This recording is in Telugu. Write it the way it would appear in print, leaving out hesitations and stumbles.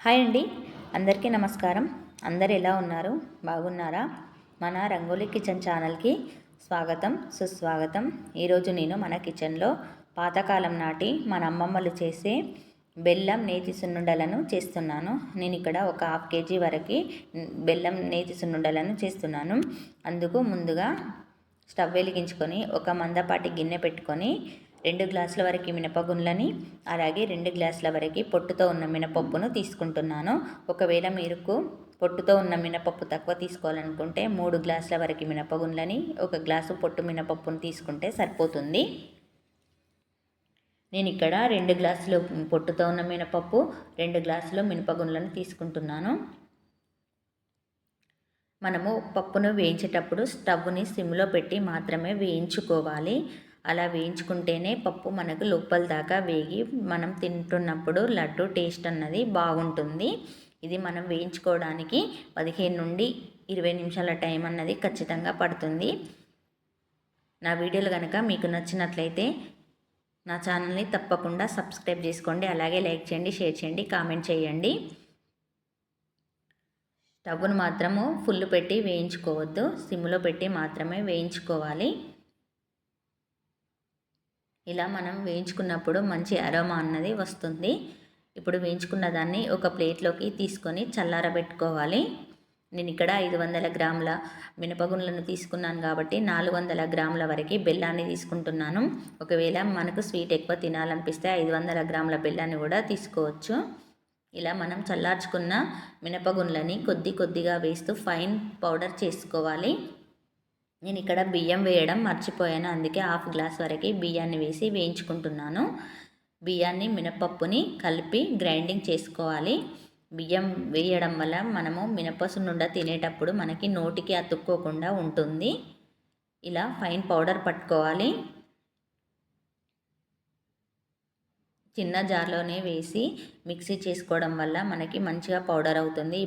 హాయ్ అండి, అందరికీ నమస్కారం. అందరు ఎలా ఉన్నారు? బాగున్నారా? మన రంగోలీ కిచెన్ ఛానల్కి స్వాగతం, సుస్వాగతం. ఈరోజు నేను మన కిచెన్లో పాతకాలం నాటి మన అమ్మమ్మలు చేసే బెల్లం నేతి సున్నుండలను చేస్తున్నాను. నేను ఇక్కడ ఒక హాఫ్ కేజీ వరకు బెల్లం నేతి సున్నుండలను చేస్తున్నాను. అందుకు ముందుగా స్టవ్ వెలిగించుకొని ఒక మందపాటి గిన్నె పెట్టుకొని 2 గ్లాసుల వరకు మినపగుండ్లని, అలాగే 2 గ్లాసుల వరకు పొట్టుతో ఉన్న మినపప్పును తీసుకుంటున్నాను. ఒకవేళ మీరు పొట్టుతో ఉన్న మినపప్పు తక్కువ తీసుకోవాలనుకుంటే 3 గ్లాసుల వరకు మినపగుండ్లని, 1 గ్లాసు పొట్టు మినపప్పును తీసుకుంటే సరిపోతుంది. నేను ఇక్కడ 2 గ్లాసులు పొట్టుతో ఉన్న మినపప్పు, 2 గ్లాసులు మినపగుండ్లను తీసుకుంటున్నాను. మనము పప్పును వేయించేటప్పుడు స్టవ్ని సిమ్లో పెట్టి మాత్రమే వేయించుకోవాలి. అలా వేయించుకుంటేనే పప్పు మనకు లోపల దాకా వేగి మనం తింటున్నప్పుడు లడ్డు టేస్ట్ అన్నది బాగుంటుంది. ఇది మనం వేయించుకోవడానికి 15 నుండి 20 నిమిషాల టైం అన్నది ఖచ్చితంగా పడుతుంది. నా వీడియోలు కనుక మీకు నచ్చినట్లయితే నా ఛానల్ని తప్పకుండా సబ్స్క్రైబ్ చేసుకోండి. అలాగే లైక్ చేయండి, షేర్ చేయండి, కామెంట్ చేయండి. స్టవ్ను మాత్రము ఫుల్ పెట్టి వేయించుకోవద్దు, సిమ్లో పెట్టి మాత్రమే వేయించుకోవాలి. ఇలా మనం వేయించుకున్నప్పుడు మంచి అరోమా అన్నది వస్తుంది. ఇప్పుడు వేయించుకున్న దాన్ని ఒక ప్లేట్లోకి తీసుకొని చల్లారబెట్టుకోవాలి. నేను ఇక్కడ 500 గ్రాముల మినపగుండ్లను తీసుకున్నాను కాబట్టి 400 గ్రాముల వరకు బెల్లాన్ని తీసుకుంటున్నాను. ఒకవేళ మనకు స్వీట్ ఎక్కువ తినాలనిపిస్తే 500 గ్రాముల బెల్లాన్ని కూడా తీసుకోవచ్చు. ఇలా మనం చల్లార్చుకున్న మినపగుండ్లని కొద్దిగా వేస్తూ ఫైన్ పౌడర్ చేసుకోవాలి. నేను ఇక్కడ బియ్యం వేయడం మర్చిపోయాను, అందుకే హాఫ్ గ్లాస్ వరకు బియ్యాన్ని వేసి వేయించుకుంటున్నాను. బియ్యాన్ని మినపప్పుని కలిపి గ్రైండింగ్ చేసుకోవాలి. బియ్యం వేయడం వల్ల మనము మినప సున్నుండ తినేటప్పుడు మనకి నోటికి అతుక్కోకుండా ఉంటుంది. ఇలా ఫైన్ పౌడర్ పట్టుకోవాలి. చిన్న జార్లోనే వేసి మిక్సీ చేసుకోవడం వల్ల మనకి మంచిగా పౌడర్ అవుతుంది.